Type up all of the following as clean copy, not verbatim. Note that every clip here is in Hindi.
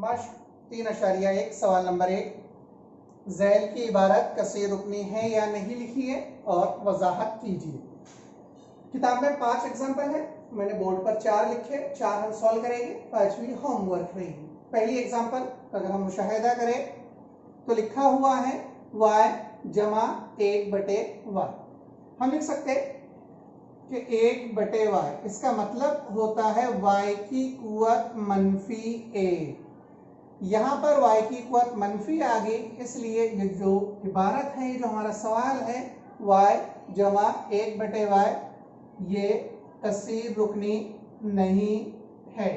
मश्क 3.1 सवाल नंबर 1, ज़ैल की इबारत कसीर रुकनी है या नहीं लिखिए और वजाहत कीजिए। किताब में 5 एग्जाम्पल है, मैंने बोर्ड पर 4 लिखे, 4 हम सॉल्व करेंगे, 5वीं होमवर्क रहेगी। पहली एग्जाम्पल अगर हम मुशाहिदा करें तो लिखा हुआ है y जमा 1/y। हम लिख सकते हैं कि 1/y, इसका मतलब होता है y की कुव्वत -1। यहाँ पर y की कुव्वत मनफी आ गई, इसलिए ये जो इबारत है, ये जो हमारा सवाल है y जमा 1/y, ये कसीर रुकनी नहीं है,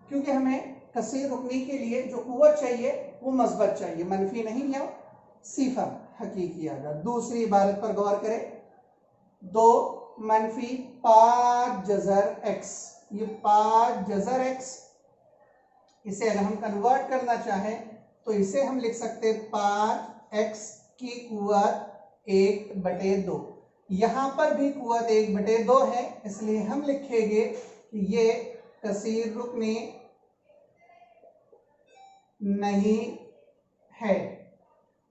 क्योंकि हमें कसीर रुकनी के लिए जो कुव्वत चाहिए वो मस्बत चाहिए, मनफी नहीं या सिफर हकीकी आगा। दूसरी इबारत पर गौर करें, 2 मनफी 5 जज़र x, ये 5 जज़र x, इसे अगर हम कन्वर्ट करना चाहें तो इसे हम लिख सकते 5x की कुव्वत 1/2। यहाँ पर भी कुव्वत 1/2 है, इसलिए हम लिखेंगे कि ये कसीर रुकनी नहीं है।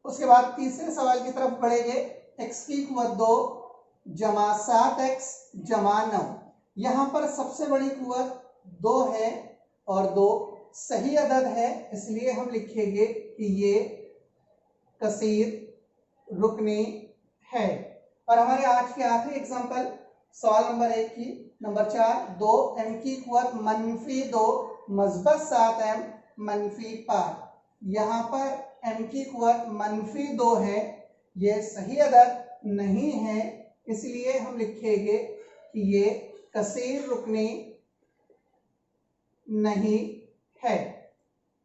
उसके बाद तीसरे सवाल की तरफ बढ़ेंगे, x की कुव्वत 2 जमा 7x जमा 9। यहाँ पर सबसे बड़ी कुव्वत 2 है और 2 सही अदद है, इसलिए हम लिखेंगे कि ये कसीर रुकनी है। और हमारे आज के आखिरी एग्जाम्पल सवाल नंबर 1 की नंबर 4, 2m की कुव्वत -2 मस्बत 7m -5। यहाँ पर m की कुव्वत -2 है, ये सही अदद नहीं है, इसलिए हम लिखेंगे कि ये कसीर रुकनी नहीं है।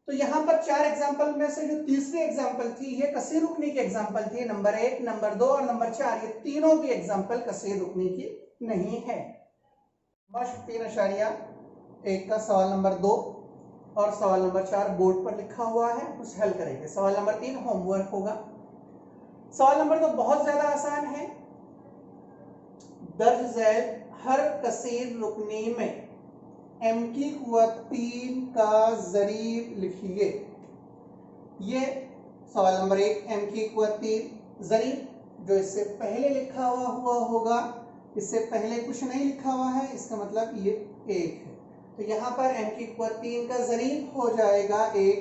तो यहाँ पर 4 एग्जाम्पल में से जो तीसरी एग्जाम्पल थी, ये कसीर रुकनी की एग्जाम्पल थी। नंबर 1, नंबर 2 और नंबर 4, ये तीनों भी एग्जाम्पल कसीर रुकनी की नहीं है। मश्क 3.1 का सवाल नंबर 2 और सवाल नंबर 4 बोर्ड पर लिखा हुआ है, उसे हल करेंगे। सवाल नंबर 3 होमवर्क होगा। सवाल नंबर 2 बहुत ज्यादा आसान है। दर्ज झैल हर कसीर रुकनी में m की कुव्वत 3 का ज़रीब लिखिए। ये सवाल नंबर 1, m की कुव्वत 3 ज़रीब जो इससे पहले लिखा हुआ होगा, इससे पहले कुछ नहीं लिखा हुआ है, इसका मतलब ये 1 है। तो यहाँ पर m की कुव्वत 3 का ज़रीब हो जाएगा 1,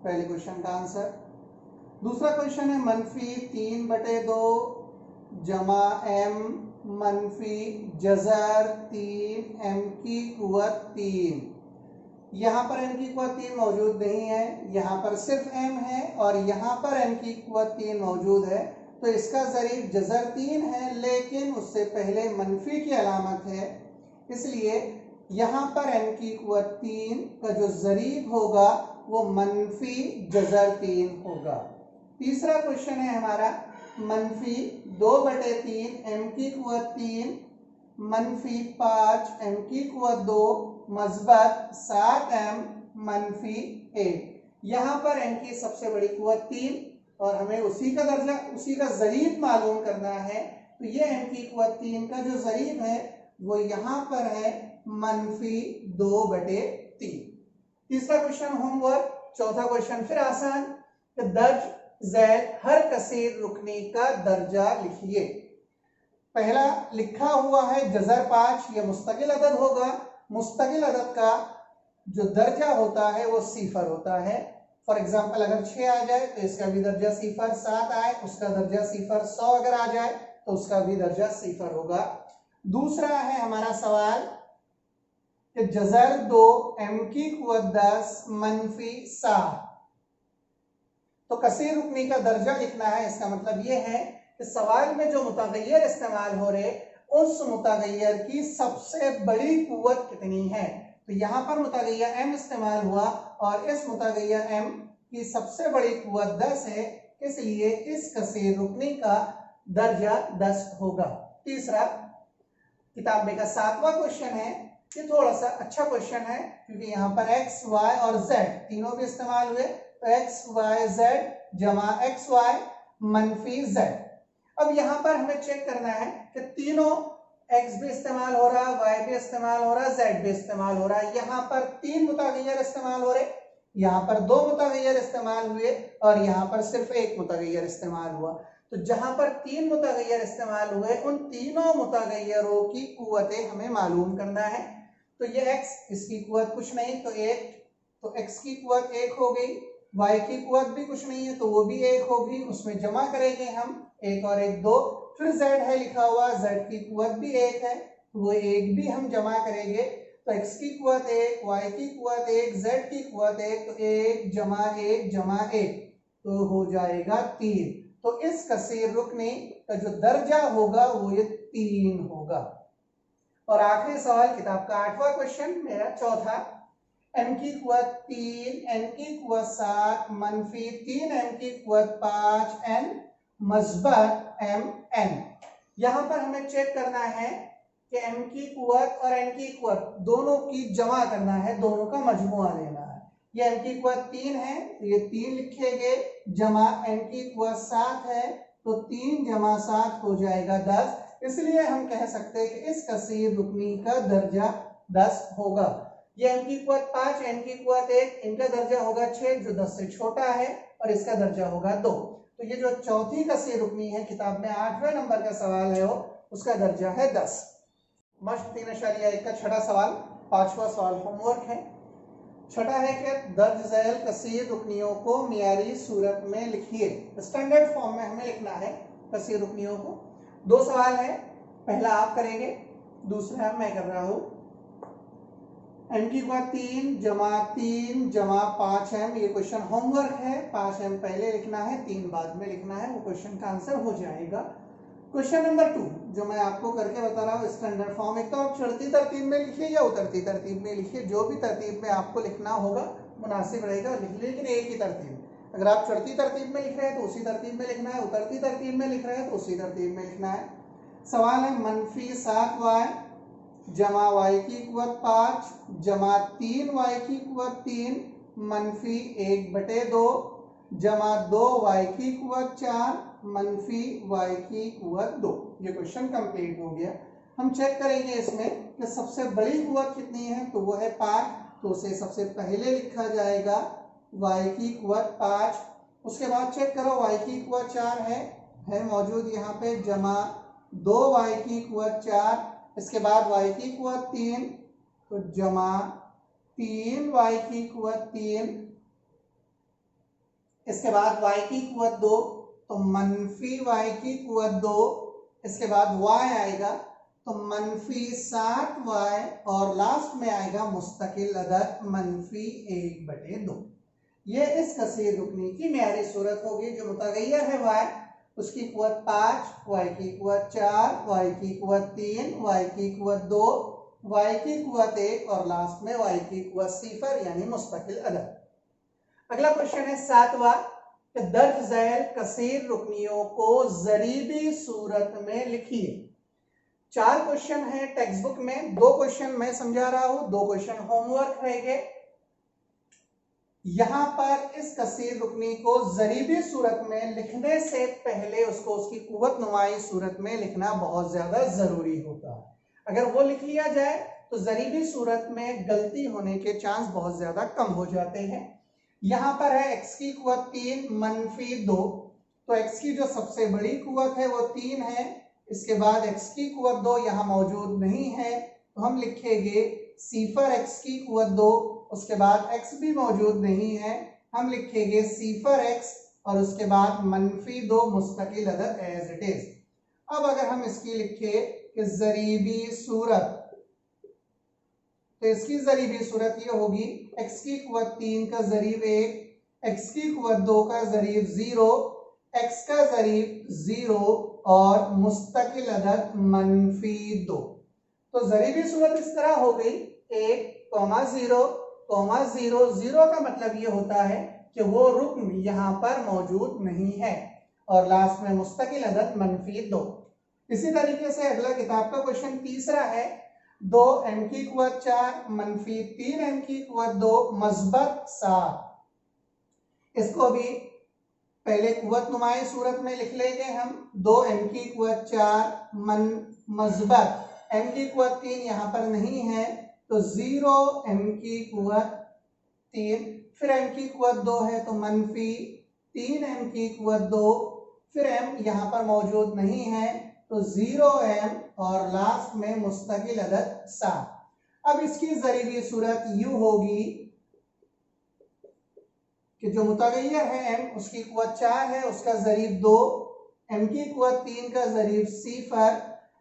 पहले क्वेश्चन का आंसर। दूसरा क्वेश्चन है -3/2 जमा m मनफी जज़र 3 m की कुव्वत 3। यहाँ पर m की कुव्वत 3 मौजूद नहीं है, यहाँ पर सिर्फ m है और यहाँ पर m की कुव्वत 3 मौजूद है, तो इसका ज़रीब जज़र 3 है, लेकिन उससे पहले मनफी की अलामत है, इसलिए यहाँ पर m की कुव्वत 3 का जो ज़रीब होगा वो मनफी जज़र 3 होगा। तीसरा क्वेश्चन है हमारा -2/3 m की कुव्वत 3 -5 m की कुव्वत 2 मस्बत 7m -1। यहाँ पर m की सबसे बड़ी कुव्वत 3 और हमें उसी का दर्जा, उसी का ज़रीब मालूम करना है, तो ये m की कुव्वत 3 का जो ज़रीब है वो यहाँ पर है -2/3। तीसरा क्वेश्चन होमवर्क। चौथा क्वेश्चन फिर आसान, दर्ज झैल हर कसीर रुकनी का दर्जा लिखिए। पहला लिखा हुआ है जज़र 5, यह मुस्तकिल अदद होगा। मुस्तकिल अदद का जो दर्जा होता है वो सिफर होता है। फॉर एग्जांपल अगर 6 आ जाए तो इसका भी दर्जा सिफर, 7 आए उसका दर्जा सिफर, 100 अगर आ जाए तो उसका भी दर्जा सिफर होगा। दूसरा है हमारा सवाल कि जज़र 2 m की कुव्वत 10 -7, तो कसीर रुकनी का दर्जा लिखना है। इसका मतलब यह है कि सवाल में जो मुतगय्यर इस्तेमाल हो रहे, उस मुतगय्यर की सबसे बड़ी कुव्वत कितनी है। तो यहाँ पर मुतगय्यर m इस्तेमाल हुआ और इस मुतगय्यर m की सबसे बड़ी कुव्वत 10 है, इसलिए इस कसीर रुकनी का दर्जा 10 होगा। तीसरा किताब में का 7वां क्वेश्चन है, ये थोड़ा सा अच्छा क्वेश्चन है क्योंकि यहाँ पर x, y और z तीनों भी इस्तेमाल हुए, तो x, y, z जमा xy -z। अब यहाँ पर हमें चेक करना है कि तीनों एक्स भी इस्तेमाल हो रहा, वाई भी इस्तेमाल हो रहा, जेड भी इस्तेमाल हो रहा है। यहाँ पर 3 मुतगय्यर इस्तेमाल हो रहे, यहाँ पर 2 मुतगय्यर इस्तेमाल हुए और यहाँ पर सिर्फ 1 मुतगय्यर इस्तेमाल हुआ। तो जहां पर 3 मुतगय्यर इस्तेमाल हुए उन तीनों मुतगय्यरों की कुव्वतें हमें मालूम करना है। तो ये x, इसकी कुव्वत कुछ नहीं तो 1, तो x की कुव्वत 1 हो गई, y की कुव्वत भी कुछ नहीं है तो वो भी 1 होगी, उसमें जमा करेंगे हम 1 और 1 2, फिर z है लिखा हुआ, z की कुव्वत भी 1 है तो वो 1 भी हम जमा करेंगे, तो x की कुव्वत 1, y की कुव्वत 1, z की कुव्वत 1, तो 1 जमा 1 जमा 1 तो हो जाएगा 3। तो इस कसीर रुकनी का जो दर्जा होगा वो ये 3 होगा। और आखिरी सवाल किताब का 8वां क्वेश्चन, मेरा चौथा, m की कुव्वत 3, n की कुव्वत 7, मनफी 3m की कुव्वत 5, n मस्बत mn। यहां पर हमें चेक करना है कि m की कुव्वत और n की कुव्वत दोनों की जमा करना है, दोनों का मजमुआ लेना है। ये m की कुव्वत 3 है तो ये 3 लिखेंगे, जमा n की कुव्वत 7 है तो 3 जमा 7 हो जाएगा 10। इसलिए हम कह सकते हैं कि इस कसीर रुकनी का दर्जा 10 होगा। ये m की कुव्वत 5, n की कुव्वत 1, इनका दर्जा होगा 6 जो 10 से छोटा है और इसका दर्जा होगा 2। तो ये जो चौथी कसीर रुकनी है किताब में 8वें नंबर का सवाल है वो, उसका दर्जा है 10। मश्क 3.1 का छठा सवाल, 5वां सवाल होमवर्क है। छठा है कि दर्ज झैल कसीर रुकनियों को मियारी सूरत में लिखिए। स्टैंडर्ड फॉर्म में हमें लिखना है कसीर रुकनियों को। 2 सवाल है, पहला आप करेंगे, दूसरा मैं कर रहा हूं। m की कुव्वत 3 जमा 3 जमा 5m, ये क्वेश्चन होमवर्क है। 5m पहले लिखना है, 3 बाद में लिखना है, वो क्वेश्चन का आंसर हो जाएगा। क्वेश्चन नंबर 2 जो मैं आपको करके बता रहा हूँ स्टैंडर्ड फॉर्म, एक तो आप चढ़ती तरतीब में लिखिए या उतरती तरतीब में लिखिए, जो भी तरतीब में आपको लिखना होगा मुनासिब रहेगा लिख लीजिए, लेकिन एक ही तरतीब। अगर आप चढ़ती तरतीब में लिख रहे हैं तो उसी तरतीब में लिखना है, उतरती तरतीब में लिख रहे हैं तो उसी तरतीब में लिखना है। सवाल है मनफी 7y जमा y की कुव्वत 5 जमा 3y की कुव्वत 3 मनफी 1/2 जमा 2y की कुव्वत 4 मनफी y की कुव्वत 2। ये क्वेश्चन कंप्लीट हो गया। हम चेक करेंगे इसमें कि सबसे बड़ी कुव्वत कितनी है, तो वो है 5, तो उसे सबसे पहले लिखा जाएगा y की कुव्वत 5। उसके बाद चेक करो y की कुव्वत 4 है मौजूद यहाँ पे, जमा 2y की कुव्वत 4, इसके बाद y की कुव्वत 3 तो जमा 3y की कुव्वत 3, इसके बाद y की कुव्वत 2 तो मनफी y की कुव्वत 2, इसके बाद y आएगा तो मनफी 7y और लास्ट में आएगा मुस्तकिल अदद मनफी 1/2। ये इस कसीर रुकनी की मियारी सूरत होगी। जो मुतगय्यर है y, उसकी कुव्वत 5, y की कुव्वत 4, y की कुव्वत 3, y की कुव्वत 2, y की कुव्वत 1 और लास्ट में y की कुव्वत 0 यानी मुस्तकिल अदद। अगला क्वेश्चन है 7वां, दर्ज झैल कसीर रुकनियों को जरीबी सूरत में लिखिए। 4 क्वेश्चन है टेक्स्ट बुक में, 2 क्वेश्चन मैं समझा रहा हूं, 2 क्वेश्चन होमवर्क रहेंगे। यहां पर इस कसीर रुकनी को जरीबी सूरत में लिखने से पहले उसको उसकी कुव्वत नुमाई सूरत में लिखना बहुत ज्यादा जरूरी होता है। अगर वो लिख लिया जाए तो जरीबी सूरत में गलती होने के चांस बहुत ज्यादा कम हो जाते हैं। यहां पर है x की कुव्वत 3 मनफी 2, तो x की जो सबसे बड़ी कुव्वत है वो 3 है, इसके बाद x की कुव्वत 2 यहाँ मौजूद नहीं है तो हम लिखेंगे 0 x की कुव्वत 2, उसके बाद x भी मौजूद नहीं है, हम लिखेंगे 0 x और उसके बाद मनफी 2 मुस्तकिल अदद एज इट इज। अब अगर हम इसकी लिखे कि जरीबी सूरत, तो इसकी जरीबी सूरत ये होगी x की कुव्वत 3 का जरीब 1, x की कुव्वत 2 का जरीब 0, x का जरीब 0 और मुस्तकिल अदद मनफी 2। तो जरीबी सूरत इस तरह हो गई 1, 0, 0, 0 का मतलब ये होता है कि वो रुकन यहाँ पर मौजूद नहीं है और लास्ट में मुस्तकिल अदद मनफी 2। इसी तरीके से अगला किताब का क्वेश्चन तीसरा है 2m की कुव्वत 4 मनफी 3m की कुव्वत 2 मस्बत 7। इसको भी पहले कुव्वत नुमाई सूरत में लिख लेंगे हम, 2m की कुव्वत 4 मस्बत m की कुवत 3 यहाँ पर नहीं है तो 0 m की कुवत 3, फिर m की कुवत 2 है तो -3 m की कुवत 2, फिर m यहाँ पर मौजूद नहीं है तो 0m और लास्ट में मुस्तकिल अदद 7। अब इसकी ज़रीबी सूरत यूं होगी कि जो मुतगय्यर है m उसकी कुवत 4 है, उसका ज़रीब 2, m की कुवत 3 का ज़रीब 0,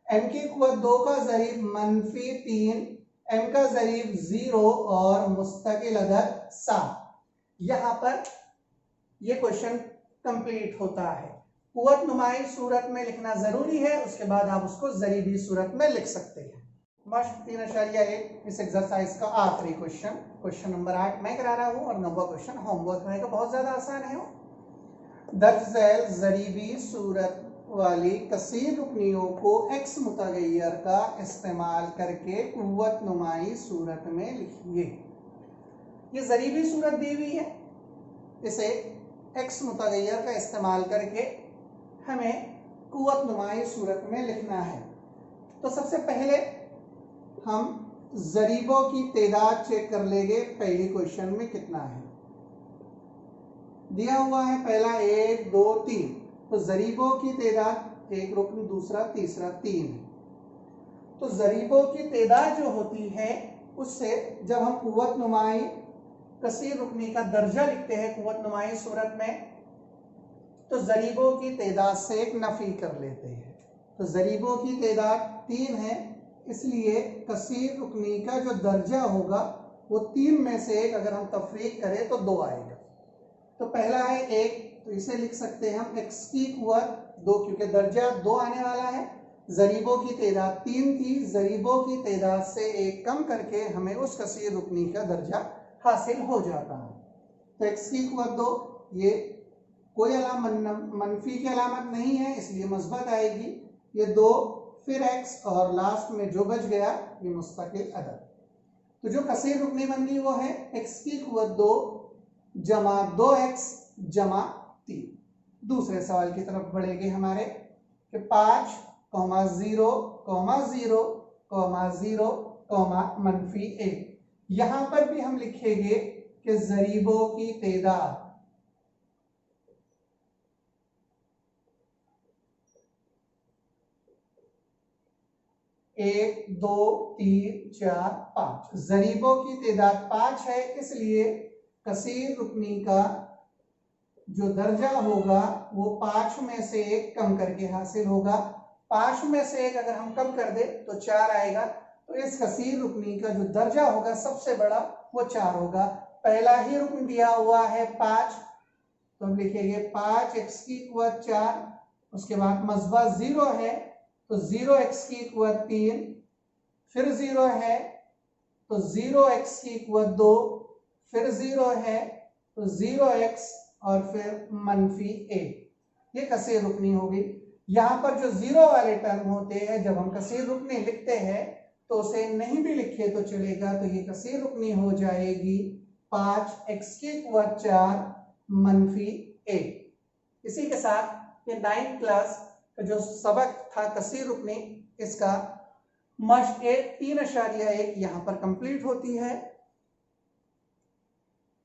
m की कुवत 2 का ज़रीब -3, m का ज़रीब 0 और मुस्तकिल अदद 7। यहाँ पर ये क्वेश्चन कंप्लीट होता है। कुवत नुमाई सूरत में लिखना जरूरी है, उसके बाद आप उसको ज़रीबी सूरत में लिख सकते हैं। मश्क 3.1 इस एक्सरसाइज का आखिरी क्वेश्चन, क्वेश्चन नंबर 8 मैं करा रहा हूँ और 9वां क्वेश्चन होमवर्क रहेगा, बहुत ज्यादा आसान है। दर्ज झैल ज़रीबी सूरत वाली कसीर रुकनियों को x मुतगय्यर का इस्तेमाल करके कुव्वत नुमाई सूरत में लिखिए। ये ज़रीबी सूरत दी हुई है, इसे x मुतगय्यर का इस्तेमाल करके हमें कुव्वत नुमाई सूरत में लिखना है। तो सबसे पहले हम ज़रीबों की तादाद चेक कर लेंगे। पहली क्वेश्चन में कितना है दिया हुआ है, पहला 1 2 3, तो ज़रीबों की तादाद एक रुकन, दूसरा, तीसरा 3 है। तो ज़रीबों की तादाद जो होती है उससे जब हम कुव्वत नुमाई कसीर रुकनी का दर्जा लिखते हैं कुव्वत नुमाई सूरत में, तो ज़रीबों की तादाद से एक नफ़ी कर लेते हैं। तो ज़रीबों की तादाद 3 है, इसलिए कसीर रुकनी का जो दर्जा होगा वो 3 में से एक अगर हम तफरीक करें तो 2 आएगा। तो पहला है 1, तो इसे लिख सकते हैं हम x की कुवत 2, क्योंकि दर्जा 2 आने वाला है। ज़रीबों की तादाद 3 थी, ज़रीबों की तादाद से 1 कम करके हमें उस कसीर रुकनी का दर्जा हासिल हो जाता है। तो x की कुवत 2, ये कोई मनफी की अलामत नहीं है इसलिए मस्बत आएगी, ये 2, फिर x और लास्ट में जो बच गया ये मुस्तकिल अदद। तो जो कसीर रुकनी बन गई वो है x की कुवत 2 जमा 2x जमा 3। दूसरे सवाल की तरफ बढ़ेंगे हमारे कि 5, 0, 0, 0, -1। यहां पर भी हम लिखेंगे कि ज़रीबों की तादाद 1 2 3 4 5, ज़रीबों की तादाद 5 है, इसलिए कसीर रुकनी का जो दर्जा होगा वो 5 में से 1 कम करके हासिल होगा। 5 में से 1 अगर हम कम कर दे तो 4 आएगा। तो इस कसीर रुकनी का जो दर्जा होगा सबसे बड़ा वो 4 होगा। पहला ही रुकन दिया हुआ है 5, तो हम लिखेंगे 5x की कुवत 4, उसके बाद मस्बा 0 है तो 0x की कुवत 3, फिर 0 है तो 0x की कुवत 2, फिर 0 है तो 0x और फिर -1। ये कसीर रुकनी होगी। यहाँ पर जो 0 वाले टर्म होते हैं जब हम कसीर रुकनी लिखते हैं तो उसे नहीं भी लिखे तो चलेगा, तो ये कसीर रुकनी हो जाएगी 5x की कुवत 4 -1। इसी के साथ ये 9th क्लास का जो सबक था कसीर रुकनी, इसका मश्क 3.1 यहाँ पर कंप्लीट होती है।